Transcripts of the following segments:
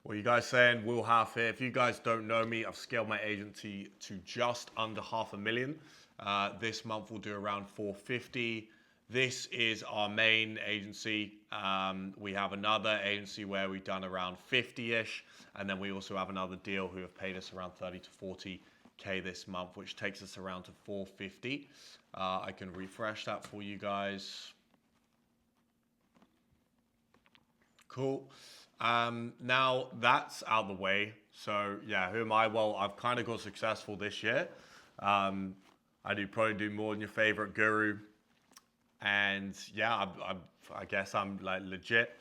What you guys saying? We'll have here. If you guys don't know me, I've scaled my agency to just under 500,000. This month we'll do around 450. This is our main agency. We have another agency where we've done around 50-ish. And then we also have another deal who have paid us around 30 to 40K this month, which takes us around to 450. I can refresh that for you guys. Cool. Now that's out of the way. So yeah, who am I? Well, I've kind of got successful this year. I probably do more than your favorite guru. And yeah, I guess I'm like legit.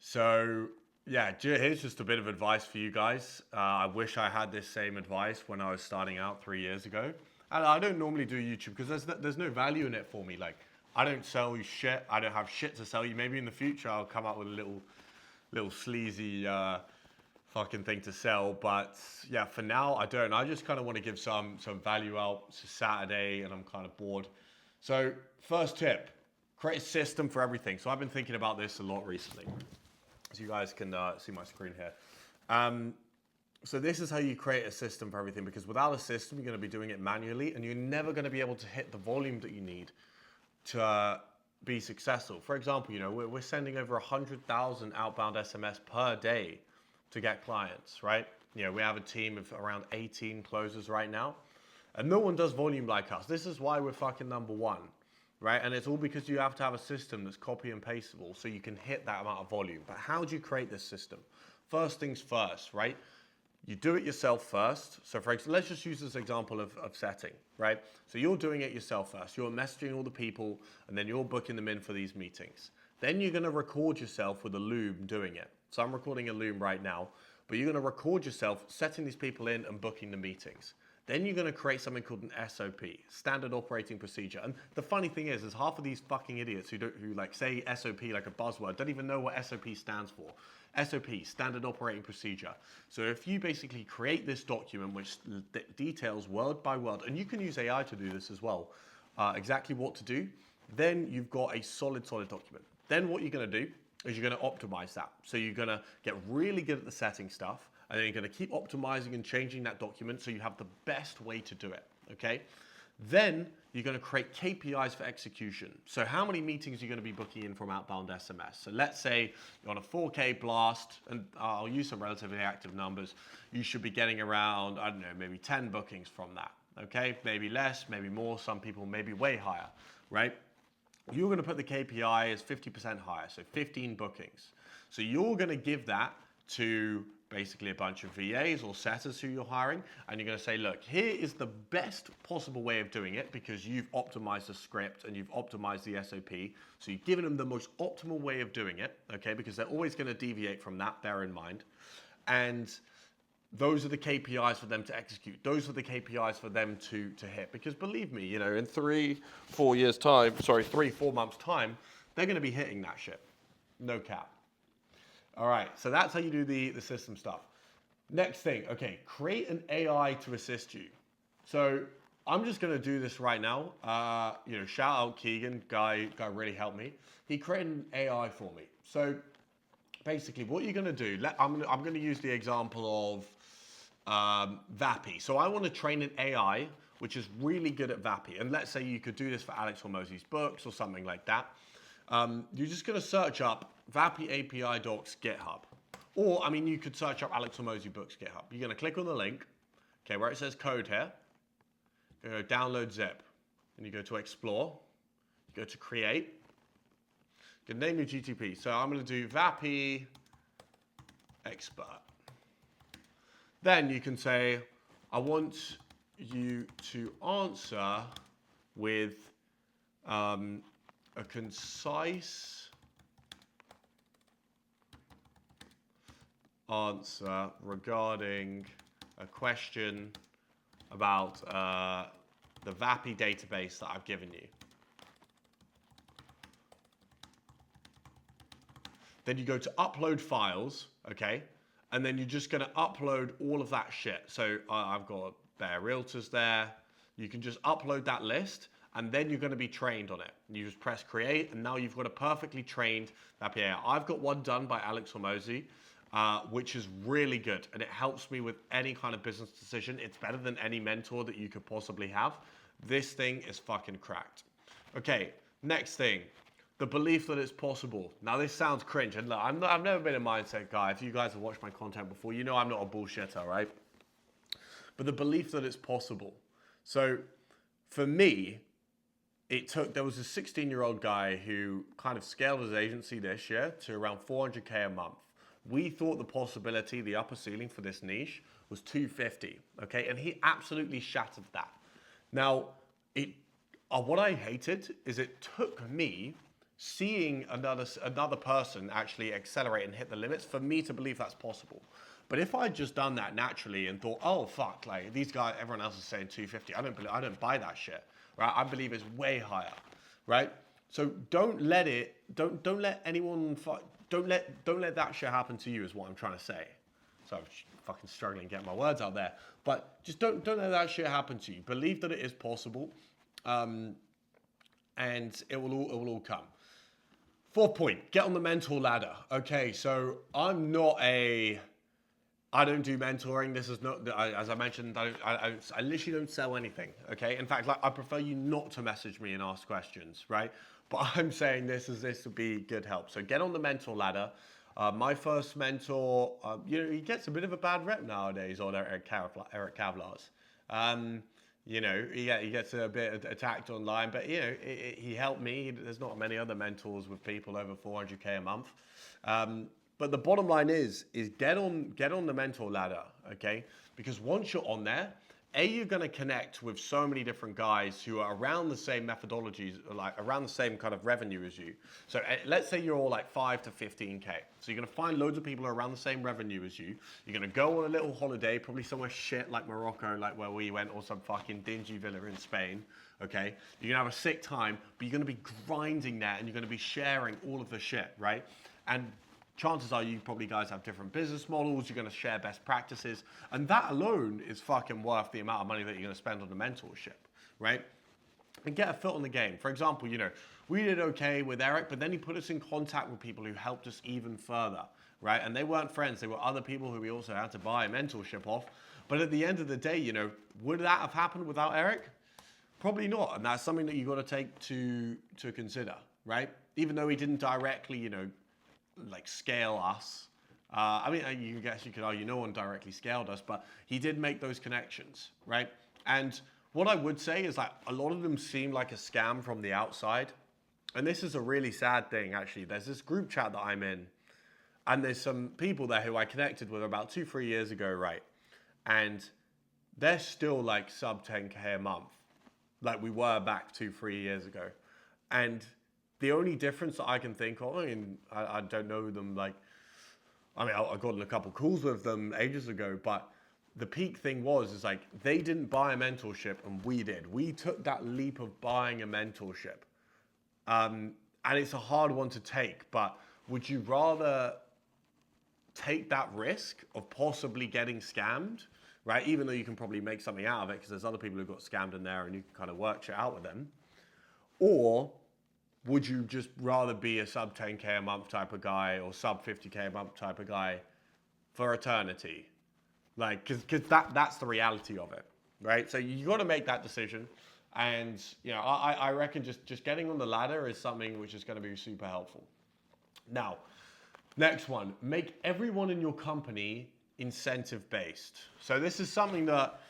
So yeah, here's just a bit of advice for you guys. I wish I had this same advice when I was starting out 3 years ago. And I don't normally do YouTube because there's no value in it for me. Like, I don't sell you shit. I don't have shit to sell you. Maybe in the future I'll come up with a little sleazy fucking thing to sell. But yeah, for now I don't. I just kind of want to give some value out. It's a Saturday and I'm kind of bored. So first tip, create a system for everything. So I've been thinking about this a lot recently. So you guys can see my screen here. So this is how you create a system for everything, because without a system, you're going to be doing it manually and you're never going to be able to hit the volume that you need to be successful. For example, you know, we're sending over 100,000 outbound SMS per day to get clients, right? You know, we have a team of around 18 closers right now, and no one does volume like us. This is why we're fucking number one, right? And it's all because you have to have a system that's copy and pasteable so you can hit that amount of volume. But how do you create this system? First things first, right? You do it yourself first. So for example, let's just use this example of setting, right? So you're doing it yourself first. You're messaging all the people and then you're booking them in for these meetings. Then you're gonna record yourself with a loom doing it. So I'm recording a loom right now, but you're gonna record yourself setting these people in and booking the meetings. Then you're gonna create something called an SOP, standard operating procedure. And the funny thing is half of these fucking idiots who like say SOP like a buzzword don't even know what SOP stands for. SOP, standard operating procedure. So if you basically create this document which details word by word, and you can use AI to do this as well, exactly what to do, then you've got a solid document. Then what you're gonna do is you're gonna optimize that. So you're gonna get really good at the setting stuff, and then you're gonna keep optimizing and changing that document so you have the best way to do it, okay? Then you're gonna create KPIs for execution. So how many meetings are you gonna be booking in from outbound SMS? So let's say you're on a 4K blast, and I'll use some relatively active numbers. You should be getting around, I don't know, maybe 10 bookings from that, okay? Maybe less, maybe more, some people maybe way higher, right? You're gonna put the KPI as 50% higher, so 15 bookings. So you're gonna give that to basically a bunch of VAs or setters who you're hiring, and you're gonna say, look, here is the best possible way of doing it because you've optimized the script and you've optimized the SOP. So you've given them the most optimal way of doing it, okay? Because they're always gonna deviate from that, bear in mind. And those are the KPIs for them to execute. Those are the KPIs for them to hit. Because believe me, you know, in 3-4 months time, they're gonna be hitting that shit. No cap. All right, so that's how you do the system stuff. Next thing, okay, create an AI to assist you. So I'm just gonna do this right now. You know, shout out Keegan, guy really helped me. He created an AI for me. So basically what you're gonna do, I'm gonna use the example of VAPI. So I wanna train an AI which is really good at VAPI. And let's say you could do this for Alex Hormozi's books or something like that. You're just gonna search up VAPI API docs GitHub. Or, I mean, you could search up Alex Hormozi books GitHub. You're gonna click on the link, okay, where it says code here. You go download zip, and you go to explore, you go to create. You can name your GTP. So I'm gonna do VAPI expert. Then you can say, I want you to answer with a concise answer regarding a question about the VAPI database that I've given you. Then you go to upload files, okay? And then you're just gonna upload all of that shit. So I've got Bear Realtors there. You can just upload that list and then you're gonna be trained on it. You just press create and now you've got a perfectly trained VAPI AI. I've got one done by Alex Hormozi. which is really good. And it helps me with any kind of business decision. It's better than any mentor that you could possibly have. This thing is fucking cracked. Okay, next thing. The belief that it's possible. Now this sounds cringe, and look, I've never been a mindset guy. If you guys have watched my content before, you know I'm not a bullshitter, right? But the belief that it's possible. So for me, there was a 16-year-old guy who kind of scaled his agency this year to around 400K a month. We thought the possibility, the upper ceiling for this niche was 250, okay? And he absolutely shattered that. Now, what I hated is it took me seeing another person actually accelerate and hit the limits for me to believe that's possible. But if I'd just done that naturally and thought, oh fuck, like these guys, everyone else is saying 250, I don't buy that shit, right? I believe it's way higher, right? So don't let that shit happen to you is what I'm trying to say. So I'm fucking struggling getting my words out there, but just don't let that shit happen to you. Believe that it is possible, and it will all come. Fourth point, get on the mentor ladder. Okay, so I don't do mentoring. This is not, as I mentioned, I literally don't sell anything, okay? In fact, like, I prefer you not to message me and ask questions, right? But I'm saying this would be good help. So get on the mentor ladder. My first mentor, he gets a bit of a bad rep nowadays on Eric Kavlar's. He gets a bit attacked online, but he helped me. There's not many other mentors with people over 400K a month. But the bottom line is get on the mentor ladder, okay? Because once you're on there, you're going to connect with so many different guys who are around the same methodologies, like around the same kind of revenue as you. So let's say you're all like 5 to 15K. So you're going to find loads of people who are around the same revenue as you. You're going to go on a little holiday, probably somewhere shit like Morocco, like where we went, or some fucking dingy villa in Spain, okay? You're going to have a sick time, but you're going to be grinding there and you're going to be sharing all of the shit, right? And chances are you probably guys have different business models, you're going to share best practices, and that alone is fucking worth the amount of money that you're going to spend on the mentorship, right? And get a foot on the game. For example, we did okay with Eric, but then he put us in contact with people who helped us even further, right? And they weren't friends, they were other people who we also had to buy a mentorship off. But at the end of the day, would that have happened without Eric? Probably not, and that's something that you've got to take to consider, right? Even though he didn't directly, like scale us. You could argue no one directly scaled us, but he did make those connections, right? And what I would say is like a lot of them seem like a scam from the outside. And this is a really sad thing, actually. There's this group chat that I'm in, and there's some people there who I connected with about 2-3 years ago, right? And they're still like sub 10K a month, like we were back 2-3 years ago. And the only difference that I can think of, I don't know them I got in a couple calls with them ages ago, but the peak thing is like they didn't buy a mentorship and we did. We took that leap of buying a mentorship. And it's a hard one to take, but would you rather take that risk of possibly getting scammed, right? Even though you can probably make something out of it because there's other people who got scammed in there and you can kind of work shit out with them. Or would you just rather be a sub 10K a month type of guy or sub 50K a month type of guy for eternity? Like, because that's the reality of it, right? So you got to make that decision. And, I reckon just getting on the ladder is something which is going to be super helpful. Now, next one, make everyone in your company incentive-based. So this is something that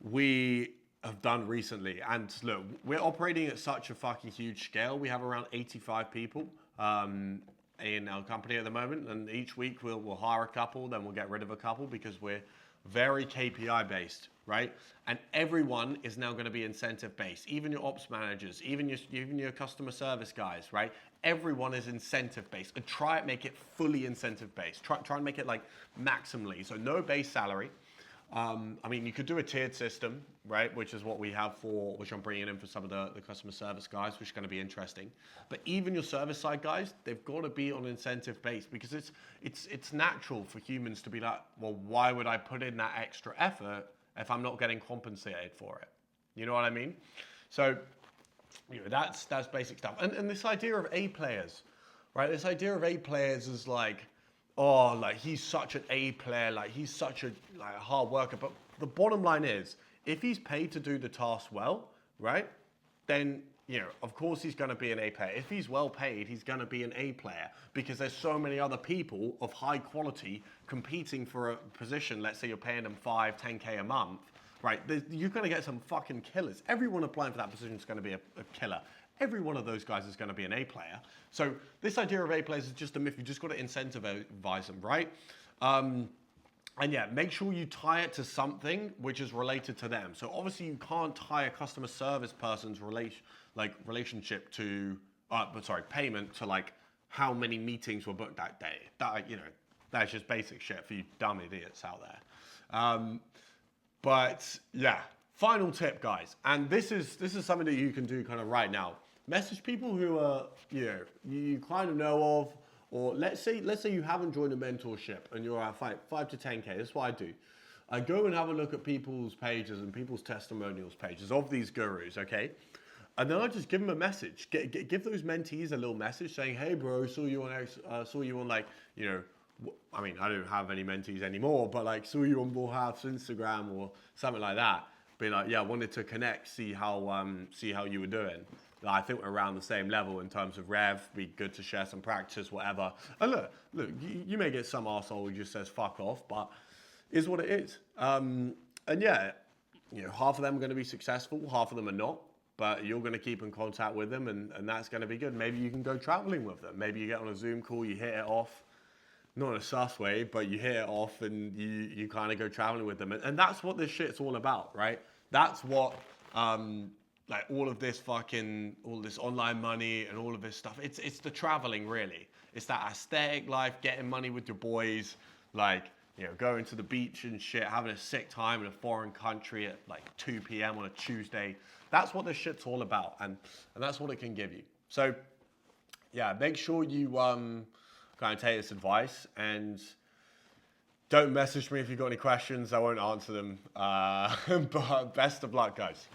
we have done recently. And look, we're operating at such a fucking huge scale. We have around 85 people in our company at the moment. And each week we'll hire a couple, then we'll get rid of a couple because we're very KPI based, right? And everyone is now going to be incentive based. Even your ops managers, even your customer service guys, right? Everyone is incentive based. And try and make it fully incentive based. Try and make it like maximally. So no base salary. You could do a tiered system, right? Which is what we have which I'm bringing in for some of the customer service guys, which is going to be interesting. But even your service side guys, they've got to be on incentive based because it's natural for humans to be like, well, why would I put in that extra effort if I'm not getting compensated for it? You know what I mean? So, that's basic stuff. And this idea of A players, right? This idea of A players is like, oh, like he's such an A player, like he's such a like a hard worker. But the bottom line is, if he's paid to do the task well, right, then of course he's going to be an A player. If he's well paid, he's going to be an A player because there's so many other people of high quality competing for a position. Let's say you're paying them 5, 10K a month, right? You're going to get some fucking killers. Everyone applying for that position is going to be a killer. Every one of those guys is going to be an A player. So this idea of A players is just a myth. You just got to incentivize them, right? And yeah, make sure you tie it to something which is related to them. So obviously you can't tie a customer service person's relationship to, payment to like how many meetings were booked that day. That's just basic shit for you dumb idiots out there. But yeah, final tip, guys, and this is something that you can do kind of right now. Message people who are you kind of know of, or let's say you haven't joined a mentorship and you're at 5 to 10K. That's what I do. I go and have a look at people's pages and people's testimonials pages of these gurus, okay? And then I just give them a message. Give those mentees a little message saying, "Hey, bro, saw you on like, I mean, I don't have any mentees anymore, but like saw you on Warhalf's Instagram or something like that. Be like, yeah, wanted to connect, see how you were doing. I think we're around the same level in terms of rev. Be good to share some practice, whatever. And look, you may get some arsehole who just says fuck off, but is what it is. And yeah, half of them are going to be successful, half of them are not. But you're going to keep in contact with them, and that's going to be good. Maybe you can go traveling with them. Maybe you get on a Zoom call, you hit it off. Not in a sus way, but you hit it off and you kind of go traveling with them. And that's what this shit's all about, right? That's what, like all this online money and all of this stuff, it's the traveling, really. It's that aesthetic life, getting money with your boys, like, going to the beach and shit, having a sick time in a foreign country at like 2 p.m. on a Tuesday. That's what this shit's all about, and that's what it can give you. So, yeah, make sure you kind of take this advice, and don't message me if you've got any questions. I won't answer them. But best of luck, guys.